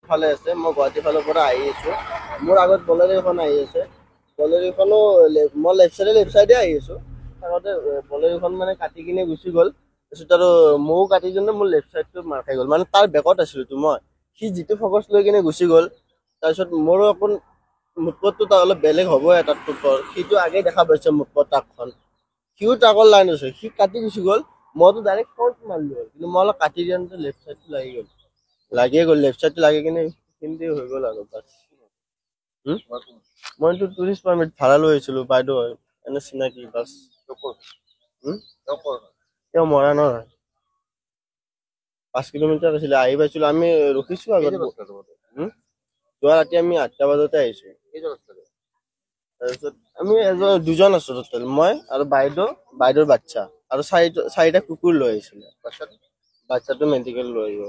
ফালে আছে মই গুৱাহাটী ফালৰ পৰা আহি আছো মোৰ আগত বলেৰো এখন আহি আছে বলেৰোখনো মই লেফ্ট চাইডে আহি আছো আগতে বলেৰোখন মানে কাটি কিনে গুচি গ'ল তাৰপিছত আৰু ময়ো কাটি কিনে মোৰ লেফ্ট চাইডটো মাৰ খাই গ'ল মানে তাৰ বেকত আছিলো তো মই সি যিটো ফকাচ লৈ কিনে গুচি গ'ল তাৰপিছত মোৰো অকণ মুখতটো তাৰ অলপ বেলেগ হ'ব তাত টুকৰ সিটো আগেই দেখা পাইছে মুখত ট্ৰাকখন সিও ট্ৰাকৰ লাইন আছে সি কাটি গুচি গ'ল মইতো ডাইৰেক্ট ফ্ৰণ্ট মাৰিলো কিন্তু মই অলপ কাটি দিয়াতে লেফ্ট চাইডটো লাগিয়ে গ'ল লেফ্ট চাইডটো লাগি কিনে হিন্দি হৈ গ'ল আৰু বাছ মইতো টুৰিষ্ট পাৰ্মিট ভাড়া লৈ আহিছিলো বাইদেউ হয় এনে চিনাকি বাছ তেওঁ মৰা নহয় 5 কিলোমিটাৰ আছিলে আহি পাইছিলো আমি ৰখিছো আগত যোৱা ৰাতি আমি 8টা বজাতে আহিছো তাৰপিছত আমি দুজন আছো টোটেল মই আৰু বাইদেউৰ বাচ্চা আৰু চাৰিটা কুকুৰ লৈ আহিছিলে বাচ্চাটো মেডিকেল লৈ আহিব